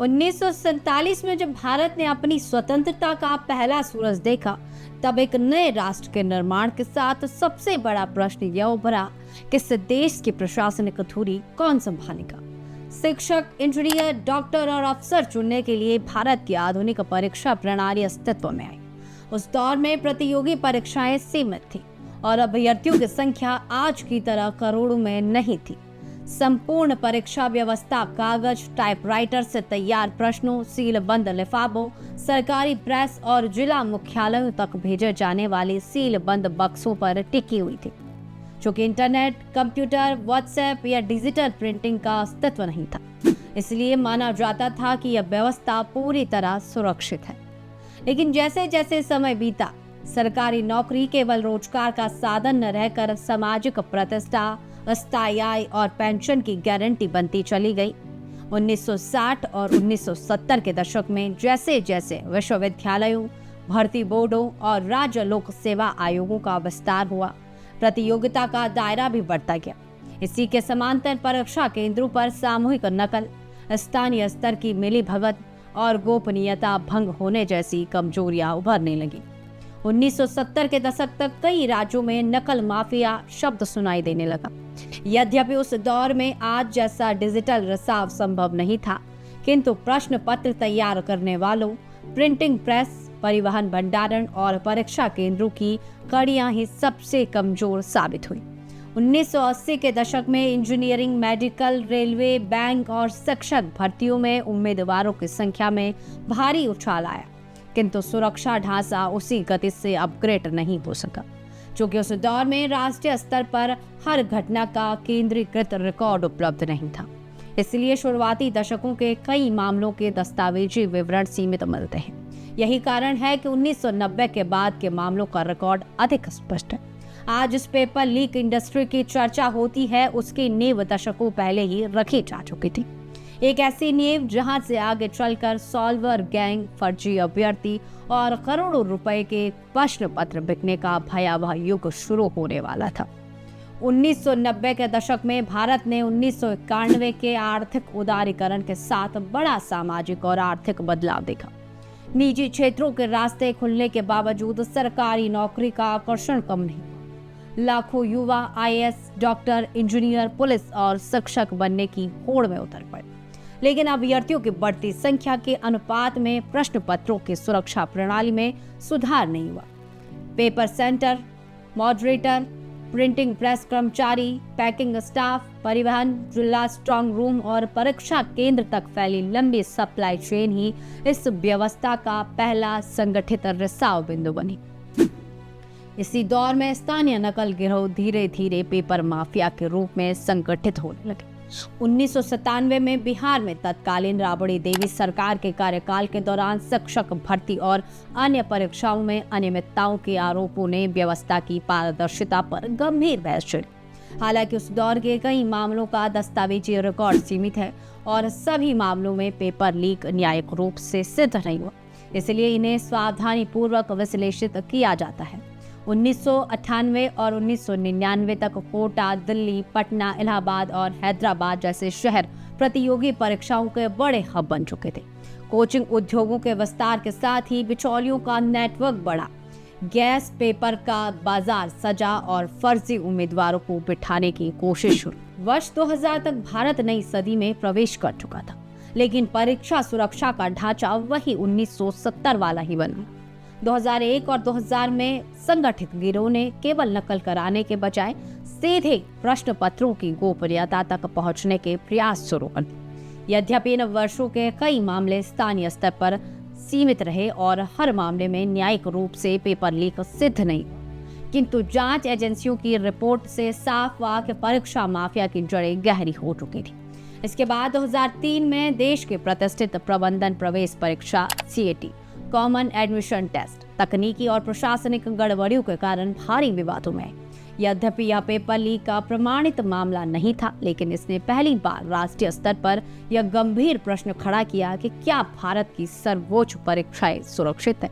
1947 में जब भारत ने अपनी स्वतंत्रता का पहला सूरज देखा, तब एक नए राष्ट्र के निर्माण के साथ सबसे बड़ा प्रश्न यह उभरा कि इस देश की प्रशासनिक धुरी कौन संभालेगा। शिक्षक, इंजीनियर, डॉक्टर और अफसर चुनने के लिए भारत की आधुनिक परीक्षा प्रणाली अस्तित्व में आई। उस दौर में प्रतियोगी परीक्षाएं सीमित थी और अभ्यर्थियों की संख्या आज की तरह करोड़ों में नहीं थी। संपूर्ण परीक्षा व्यवस्था कागज, टाइपराइटर से तैयार प्रश्नों, सीलबंद लिफाफों, सरकारी प्रेस और जिला मुख्यालयों तक भेजे जाने वाले सीलबंद बक्सों पर टिकी हुई थी। चूंकि इंटरनेट, कंप्यूटर, व्हाट्सएप या डिजिटल प्रिंटिंग का अस्तित्व नहीं था, इसलिए माना जाता था कि यह व्यवस्था पूरी तरह सुरक्षित है। लेकिन जैसे जैसे समय बीता, सरकारी नौकरी केवल रोजगार का साधन न रहकर सामाजिक प्रतिष्ठा, अस्थायी आय और पेंशन की गारंटी बनती चली गई। 1960 और 1970 के दशक में जैसे जैसे विश्वविद्यालयों, भर्ती बोर्डों और राज्य लोक सेवा आयोगों का विस्तार हुआ, प्रतियोगिता का दायरा भी बढ़ता गया। इसी के समांतर परीक्षा केंद्रों पर सामूहिक नकल, स्थानीय स्तर की मिलीभगत और गोपनीयता भंग होने जैसी कमजोरियां उभरने लगी। 1970 के दशक तक कई राज्यों में नकल माफिया शब्द सुनाई देने लगा। यद्यपि उस दौर में आज जैसा डिजिटल रिसाव संभव नहीं था, किंतु प्रश्न पत्र तैयार करने वालों, प्रिंटिंग प्रेस, परिवहन भंडारण और परीक्षा केंद्रों की कड़ियां ही सबसे कमजोर साबित हुई। 1980 के दशक में इंजीनियरिंग, मेडिकल, रेलवे, बैंक और शिक्षक भर्तियों में उम्मीदवारों की संख्या में भारी उछाल आया, किंतु सुरक्षा ढांचा उसी गति से अपग्रेड नहीं हो सका। चूंकि उस दौर में राष्ट्रीय स्तर पर हर घटना का केंद्रीकृत रिकॉर्ड उपलब्ध नहीं था, इसलिए शुरुआती दशकों के कई मामलों के दस्तावेजी विवरण सीमित मिलते हैं। यही कारण है कि 1990 के बाद के मामलों का रिकॉर्ड अधिक स्पष्ट है। आज इस पेपर लीक इंडस्ट्री की चर्चा होती है, उसकी नींव दशकों पहले ही रखी जा चुकी थी। एक ऐसी नींव जहां से आगे चलकर सॉल्वर गैंग, फर्जी अभ्यर्थी और करोड़ों रुपए के प्रश्न पत्र बिकने का भयावह युग शुरू होने वाला था। 1990 के दशक में भारत ने 1991 के आर्थिक उदारीकरण के साथ बड़ा सामाजिक और आर्थिक बदलाव देखा। निजी क्षेत्रों के रास्ते खुलने के बावजूद सरकारी नौकरी का आकर्षण कम नहीं हुआ। लाखों युवा आईएएस, डॉक्टर, इंजीनियर, पुलिस और शिक्षक बनने की होड़ में उतर पड़े। लेकिन अभ्यर्थियों की बढ़ती संख्या के अनुपात में प्रश्न पत्रों की सुरक्षा प्रणाली में सुधार नहीं हुआ। Paper centre, moderator, printing press कर्मचारी, पैकिंग स्टाफ, परिवहन, जिला स्ट्रांग रूम और परीक्षा केंद्र तक फैली लंबी सप्लाई चेन ही इस व्यवस्था का पहला संगठित रिसाव बिंदु बनी। इसी दौर में स्थानीय नकल गिरोह धीरे धीरे पेपर माफिया के रूप में संगठित होने लगे। 1997 में बिहार में तत्कालीन राबड़ी देवी सरकार के कार्यकाल के दौरान शिक्षक भर्ती और अन्य परीक्षाओं में अनियमितताओं के आरोपों ने व्यवस्था की पारदर्शिता पर गंभीर बहस छिड़ी। हालांकि उस दौर के कई मामलों का दस्तावेजी रिकॉर्ड सीमित है और सभी मामलों में पेपर लीक न्यायिक रूप से सिद्ध नहीं हुआ, इसलिए इन्हें सावधानी पूर्वक विश्लेषित किया जाता है। 1998 और 1999 तक कोटा, दिल्ली, पटना, इलाहाबाद और हैदराबाद जैसे शहर प्रतियोगी परीक्षाओं के बड़े हब बन चुके थे। कोचिंग उद्योगों के विस्तार के साथ ही बिचौलियों का नेटवर्क बढ़ा, गैस पेपर का बाजार सजा और फर्जी उम्मीदवारों को बिठाने की कोशिश शुरू। वर्ष 2000 तक भारत नई सदी में प्रवेश कर चुका था, लेकिन परीक्षा सुरक्षा का ढांचा वही 1970 वाला ही बना। 2001 और 2000 में संगठित गिरोह ने केवल नकल कराने के बजाय सीधे प्रश्न पत्रों की गोपनीयता तक पहुंचने के प्रयास शुरू कर दिए। यद्यपि इन वर्षों के कई मामले स्थानीय स्तर पर सीमित रहे और हर मामले में न्यायिक रूप से पेपर लीक सिद्ध नहीं हुआ, किंतु जांच एजेंसियों की रिपोर्ट से साफ हुआ कि परीक्षा माफिया की जड़ें गहरी हो चुकी थी। इसके बाद 2003 में देश के प्रतिष्ठित प्रबंधन प्रवेश परीक्षा CAT, कॉमन एडमिशन टेस्ट, तकनीकी और प्रशासनिक गड़बड़ियों के कारण भारी विवादों में। यद्यपि यह पेपर लीक का प्रमाणित मामला नहीं था, लेकिन इसने पहली बार राष्ट्रीय स्तर पर यह गंभीर प्रश्न खड़ा किया कि क्या भारत की सर्वोच्च परीक्षाएं सुरक्षित है।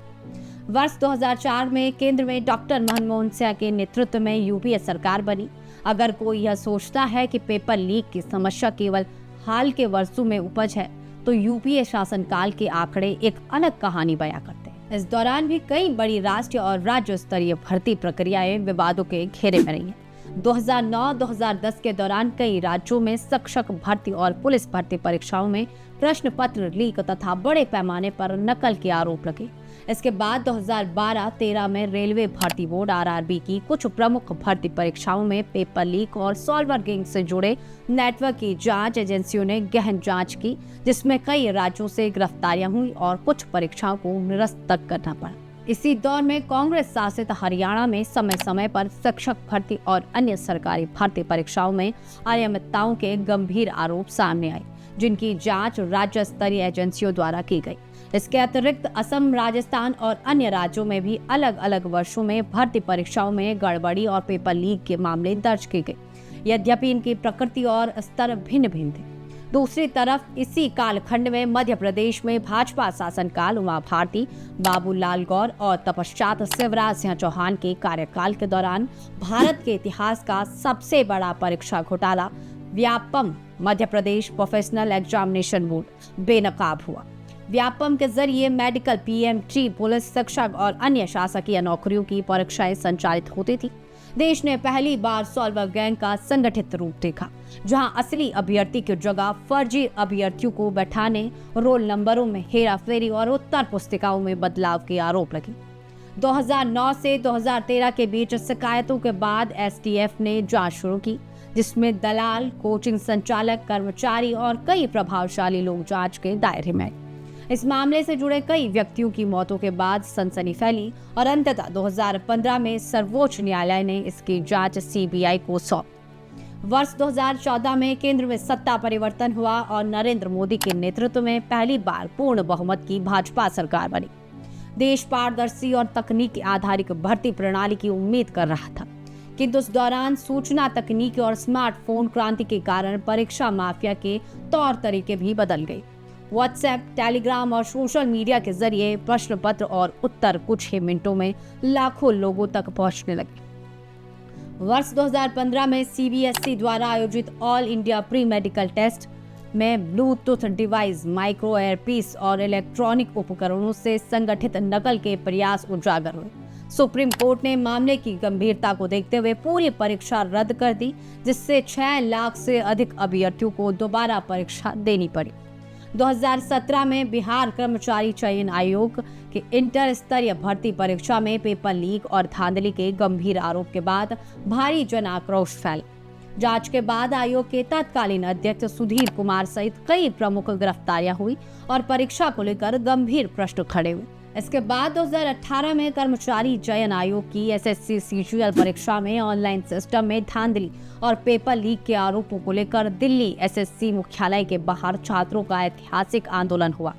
वर्ष 2004 में केंद्र में डॉक्टर मनमोहन सिंह के नेतृत्व में यूपीए सरकार बनी। अगर कोई यह सोचता है कि पेपर लीक की समस्या केवल हाल के वर्षों में उपज है, तो यूपीए शासनकाल के आंकड़े एक अलग कहानी बयां करते हैं। इस दौरान भी कई बड़ी राष्ट्रीय और राज्य स्तरीय भर्ती प्रक्रियाएं विवादों के घेरे में रही हैं। 2009-2010 के दौरान कई राज्यों में शिक्षक भर्ती और पुलिस भर्ती परीक्षाओं में प्रश्न पत्र लीक तथा बड़े पैमाने पर नकल के आरोप लगे। इसके बाद 2012-13 में रेलवे भर्ती बोर्ड आरआरबी की कुछ प्रमुख भर्ती परीक्षाओं में पेपर लीक और सॉल्वर गैंग से जुड़े नेटवर्क की जांच एजेंसियों ने गहन जांच की, जिसमें कई राज्यों से गिरफ्तारियां हुई और कुछ परीक्षाओं को निरस्त तक करना पड़ा। इसी दौर में कांग्रेस शासित हरियाणा में समय समय पर शिक्षक भर्ती और अन्य सरकारी भर्ती परीक्षाओं में अनियमितताओं के गंभीर आरोप सामने आए, जिनकी जांच राज्य स्तरीय एजेंसियों द्वारा की गई। इसके अतिरिक्त असम, राजस्थान और अन्य राज्यों में भी अलग अलग वर्षों में भर्ती परीक्षाओं में गड़बड़ी और पेपर लीक के मामले दर्ज किए गए, यद्यपि इनकी प्रकृति और स्तर भिन्न भिन्न थे। दूसरी तरफ इसी कालखंड में मध्य प्रदेश में भाजपा शासनकाल उमा भारती, बाबूलाल गौर और तपश्चात शिवराज सिंह चौहान के कार्यकाल के दौरान भारत के इतिहास का सबसे बड़ा परीक्षा घोटाला Vyapam Madhya Pradesh professional examination board बेनकाब हुआ। व्यापम के जरिए मेडिकल, पीएमटी, पुलिस, शिक्षक और अन्य शासकीय नौकरियों की परीक्षाएं संचालित होती थी। देश ने पहली बार सॉल्वर गैंग का संगठित रूप देखा, जहां असली अभ्यर्थी की जगह फर्जी अभ्यर्थियों को बैठाने, रोल नंबरों में हेराफेरी और उत्तर पुस्तिकाओं में बदलाव के आरोप लगे। 2009 से 2013 के बीच शिकायतों के बाद एसटीएफ ने जांच शुरू की, जिसमें दलाल, कोचिंग संचालक, कर्मचारी और कई प्रभावशाली लोग जांच के दायरे में आए। इस मामले से जुड़े कई व्यक्तियों की मौतों के बाद सनसनी फैली और अंततः 2015 में सर्वोच्च न्यायालय ने इसकी जांच सीबीआई को सौंपी। वर्ष 2014 में केंद्र में सत्ता परिवर्तन हुआ और नरेंद्र मोदी के नेतृत्व में पहली बार पूर्ण बहुमत की भाजपा सरकार बनी। देश पारदर्शी और तकनीक आधारित भर्ती प्रणाली की उम्मीद कर रहा था, किंतु उस दौरान सूचना तकनीक और स्मार्टफोन क्रांति के कारण परीक्षा माफिया के तौर तरीके भी बदल गए। व्हाट्सएप, टेलीग्राम और सोशल मीडिया के जरिए प्रश्न पत्र और उत्तर कुछ ही मिनटों में लाखों लोगों तक पहुंचने लगे। वर्ष 2015 में सीबीएसई द्वारा आयोजित all India pre medical test में ब्लूटूथ डिवाइस, माइक्रो एयरपीस और इलेक्ट्रॉनिक उपकरणों से संगठित नकल के प्रयास उजागर हुए। सुप्रीम कोर्ट ने मामले की गंभीरता को देखते हुए पूरी परीक्षा रद्द कर दी, जिससे 6 लाख से अधिक अभ्यर्थियों को दोबारा परीक्षा देनी पड़ी। 2017 में बिहार कर्मचारी चयन आयोग के इंटर स्तरीय भर्ती परीक्षा में पेपर लीक और धांधली के गंभीर आरोप के बाद भारी जन आक्रोश फैला। जांच के बाद आयोग के तत्कालीन अध्यक्ष सुधीर कुमार सहित कई प्रमुख गिरफ्तारियां हुई और परीक्षा को लेकर गंभीर प्रश्न खड़े हुए। इसके बाद 2018 में कर्मचारी चयन आयोग की एसएससी सीजीएल परीक्षा में ऑनलाइन सिस्टम में धांधली और पेपर लीक के आरोपों को लेकर दिल्ली एसएससी मुख्यालय के बाहर छात्रों का ऐतिहासिक आंदोलन हुआ।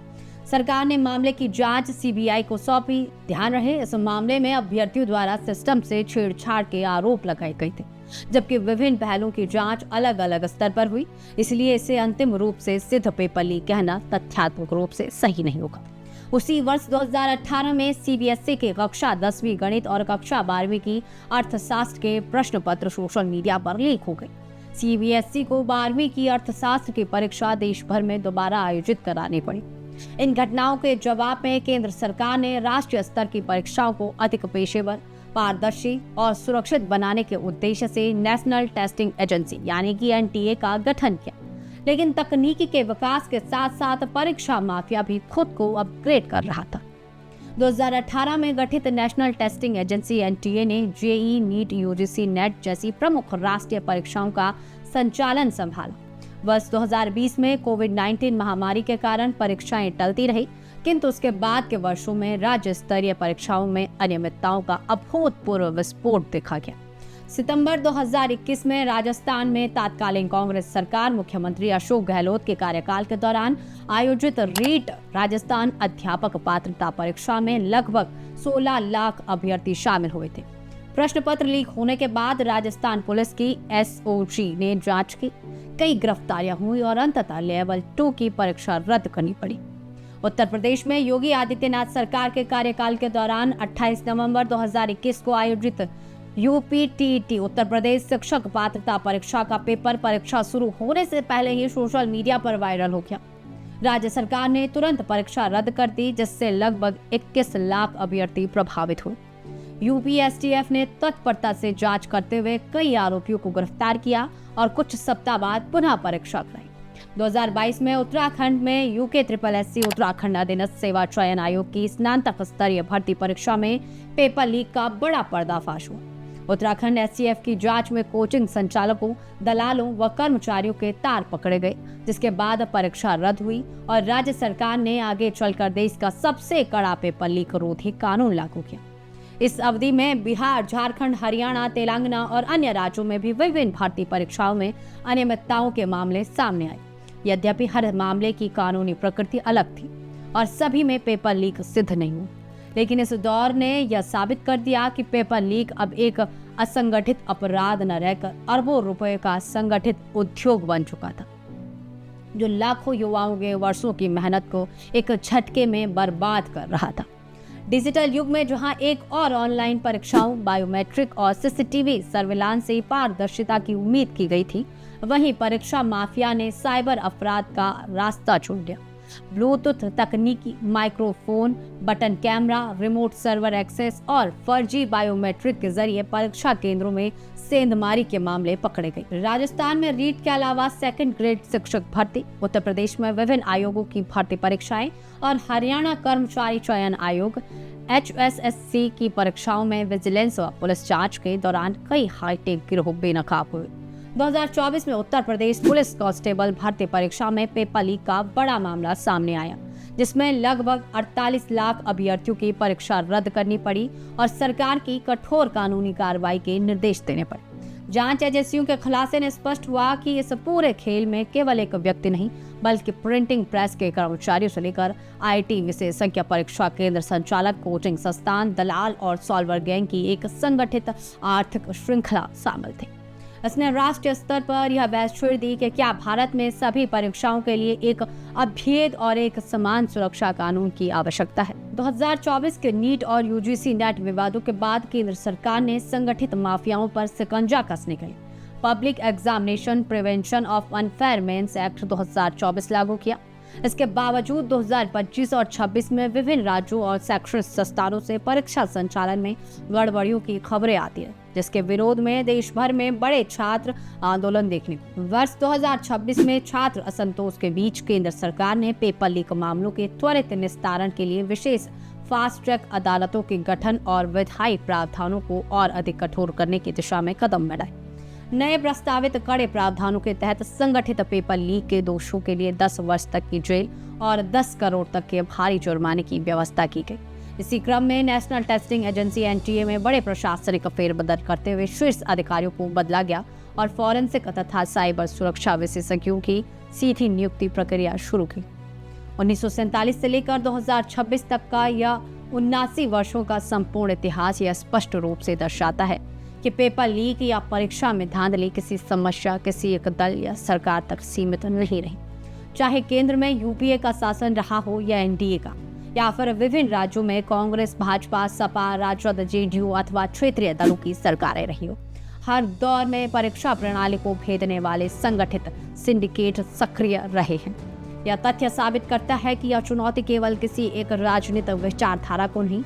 सरकार ने मामले की जांच सीबीआई को सौंपी। ध्यान रहे, इस मामले में अभ्यर्थियों द्वारा सिस्टम से छेड़छाड़ के आरोप लगाए गए थे, जबकि विभिन्न पहलुओं की जांच अलग अलग स्तर पर हुई। इसलिए इसे अंतिम रूप से सिद्ध पेपर लीक कहना तथ्यात्मक रूप से सही नहीं होगा। उसी वर्ष 2018 में सीबीएसई के कक्षा 10वीं गणित और कक्षा 12वीं की अर्थशास्त्र के प्रश्न पत्र सोशल मीडिया पर लीक हो गए। सीबीएसई को 12वीं की अर्थशास्त्र की परीक्षा देश भर में दोबारा आयोजित करानी पड़ी। इन घटनाओं के जवाब में केंद्र सरकार ने राष्ट्रीय स्तर की परीक्षाओं को अधिक पेशेवर, पारदर्शी और सुरक्षित बनाने के उद्देश्य से नेशनल टेस्टिंग एजेंसी यानी कि एनटीए का गठन किया। लेकिन तकनीकी के विकास के साथ साथ परीक्षा माफिया भी खुद को अपग्रेड कर रहा था। 2018 में गठित नेशनल टेस्टिंग एजेंसी एनटीए ने जेईई, नीट, यूजीसी नेट जैसी प्रमुख राष्ट्रीय परीक्षाओं का संचालन संभाला। वर्ष 2020 में कोविड-19 महामारी के कारण परीक्षाएं टलती रही, किंतु उसके बाद के वर्षों में राज्य स्तरीय परीक्षाओं में अनियमितताओं का अभूतपूर्व विस्फोट देखा गया। सितंबर 2021 में राजस्थान में तत्कालीन कांग्रेस सरकार मुख्यमंत्री अशोक गहलोत के कार्यकाल के दौरान आयोजित रीट राजस्थान अध्यापक पात्रता परीक्षा में लगभग 16 लाख अभ्यर्थी शामिल हुए थे। प्रश्न पत्र लीक होने के बाद राजस्थान पुलिस की एसओजी ने जांच की, कई गिरफ्तारियां हुई और अंततः लेवल 2 की परीक्षा रद्द करनी पड़ी। उत्तर प्रदेश में योगी आदित्यनाथ सरकार के कार्यकाल के दौरान 28 नवंबर 2021 को आयोजित यूपीटीईटी उत्तर प्रदेश शिक्षक पात्रता परीक्षा का पेपर परीक्षा शुरू होने से पहले ही सोशल मीडिया पर वायरल हो गया। राज्य सरकार ने तुरंत परीक्षा रद्द कर दी, जिससे लगभग 21 लाख अभ्यर्थी प्रभावित हुए। यूपीएसटीएफ ने तत्परता से जांच करते हुए कई आरोपियों को गिरफ्तार किया और कुछ सप्ताह बाद पुनः परीक्षा कराई। 2022 में उत्तराखंड में UKSSC उत्तराखंड अधीनस्थ सेवा चयन आयोग की स्नातक स्तरीय भर्ती परीक्षा में पेपर लीक का बड़ा पर्दाफाश हुआ। उत्तराखंड STF की जांच में कोचिंग संचालकों, दलालों व कर्मचारियों के तार पकड़े गए, जिसके बाद परीक्षा रद्द हुई और राज्य सरकार ने आगे चलकर देश का सबसे कड़ा पेपर लीक रोधी कानून लागू किया। इस अवधि में बिहार, झारखंड, हरियाणा, तेलंगाना और अन्य राज्यों में भी विभिन्न भर्ती परीक्षाओं में अनियमितताओं के मामले सामने आए। यद्यपि हर मामले की कानूनी प्रकृति अलग थी और सभी में पेपर लीक सिद्ध नहीं हुआ, लेकिन इस दौर ने यह साबित कर दिया कि पेपर लीक अब एक असंगठित अपराध न रहकर अरबों रुपए का संगठित उद्योग बन चुका था, जो लाखों युवाओं के वर्षों की मेहनत को एक झटके में बर्बाद कर रहा था। डिजिटल युग में जहां एक और ऑनलाइन परीक्षाओं, बायोमेट्रिक और CCTV सर्विलांस से पारदर्शिता की उम्मीद की गई थी, वहीं परीक्षा माफिया ने साइबर अपराध का रास्ता चुन लिया। ब्लूटूथ तकनीकी, microphone, button camera, remote server access और फर्जी बायोमेट्रिक के जरिए परीक्षा केंद्रों में सेंधमारी के मामले पकड़े गए। राजस्थान में रीट के अलावा सेकंड ग्रेड शिक्षक भर्ती, उत्तर प्रदेश में विभिन्न आयोगों की भर्ती परीक्षाएं और हरियाणा कर्मचारी चयन आयोग HSSC की परीक्षाओं में विजिलेंस व पुलिस जांच के दौरान कई हाईटेक गिरोह बेनकाब हुए। 2024 में उत्तर प्रदेश पुलिस कांस्टेबल भर्ती परीक्षा में पेपर लीक का बड़ा मामला सामने आया, जिसमें लगभग 48 लाख अभ्यर्थियों की परीक्षा रद्द करनी पड़ी और सरकार की कठोर कानूनी कार्रवाई के निर्देश देने पड़े। जांच एजेंसियों के खुलासे ने स्पष्ट हुआ कि इस पूरे खेल में केवल एक व्यक्ति नहीं, बल्कि प्रिंटिंग प्रेस के कर्मचारियों से लेकर IT विशेषज्ञ, परीक्षा केंद्र संचालक, कोचिंग संस्थान, दलाल और सॉल्वर गैंग की एक संगठित आर्थिक श्रृंखला शामिल थी। इसने राष्ट्रीय स्तर पर यह बहस छेड़ दी कि क्या भारत में सभी परीक्षाओं के लिए एक अभेद और एक समान सुरक्षा कानून की आवश्यकता है। 2024 के नीट और UGC नेट विवादों के बाद केंद्र सरकार ने संगठित माफियाओं पर शिकंजा कसने के लिए public examination prevention of unfair means act 2024 लागू किया। इसके बावजूद 2025 और 26 में विभिन्न राज्यों और शैक्षणिक संस्थानों से परीक्षा संचालन में गड़बड़ियों की खबरें आती है, जिसके विरोध में देश भर में बड़े छात्र आंदोलन देखने को। वर्ष 2026 में छात्र असंतोष के बीच केंद्र सरकार ने पेपर लीक मामलों के त्वरित निस्तारण के लिए विशेष फास्ट ट्रैक अदालतों के गठन और विधायी प्रावधानों को और अधिक कठोर करने की दिशा में कदम बढ़ाए। नए प्रस्तावित कड़े प्रावधानों के तहत संगठित पेपर लीक के दोषियों के लिए 10 वर्ष तक की जेल और 10 करोड़ तक के भारी जुर्माने की व्यवस्था की गई। इसी क्रम में नेशनल टेस्टिंग एजेंसी NTA में बड़े प्रशासनिक फेरबदल करते हुए शीर्ष अधिकारियों को बदला गया और फॉरेंसिक तथा साइबर सुरक्षा विशेषज्ञों की सीधी नियुक्ति प्रक्रिया शुरू की। 1947 से लेकर 2026 तक का यह 79 वर्षों का संपूर्ण इतिहास यह स्पष्ट रूप से दर्शाता है कि पेपर लीक या परीक्षा में धांधली किसी समस्या, किसी एक दल या सरकार तक सीमित नहीं रही। चाहे केंद्र में UPA का शासन रहा हो या NDA का, या फिर विभिन्न राज्यों में कांग्रेस, भाजपा, सपा, राजद, JDU अथवा क्षेत्रीय दलों की सरकारें रही हो, हर दौर में परीक्षा प्रणाली को भेदने वाले संगठित सिंडिकेट सक्रिय रहे हैं। यह तथ्य साबित करता है कि यह चुनौती केवल किसी एक राजनीतिक विचारधारा को नहीं,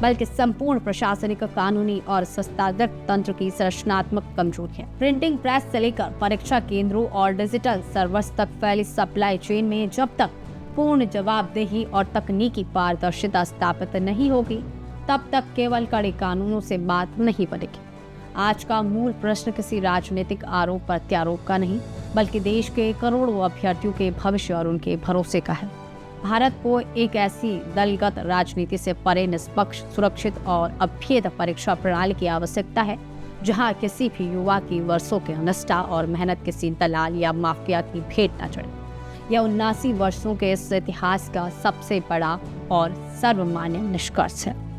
बल्कि संपूर्ण प्रशासनिक, कानूनी और संस्थागत तंत्र की संरचनात्मक कमजोरी है। प्रिंटिंग प्रेस से लेकर परीक्षा केंद्रों और डिजिटल सर्वर्स तक फैली सप्लाई चेन में जब तक पूर्ण जवाबदेही और तकनीकी पारदर्शिता स्थापित नहीं होगी, तब तक केवल कड़े कानूनों से बात नहीं बनेगी। आज का मूल प्रश्न किसी राजनीतिक आरोप प्रत्यारोप का नहीं, बल्कि देश के करोड़ों अभ्यर्थियों के भविष्य और उनके भरोसे का है। भारत को एक ऐसी दलगत राजनीति से परे निष्पक्ष, सुरक्षित और अभेद परीक्षा प्रणाली की आवश्यकता है, जहां किसी भी युवा की वर्षों के निष्ठा और मेहनत किसी दलाल या माफिया की भेंट न चढ़े। यह 79 वर्षों के इस इतिहास का सबसे बड़ा और सर्वमान्य निष्कर्ष है।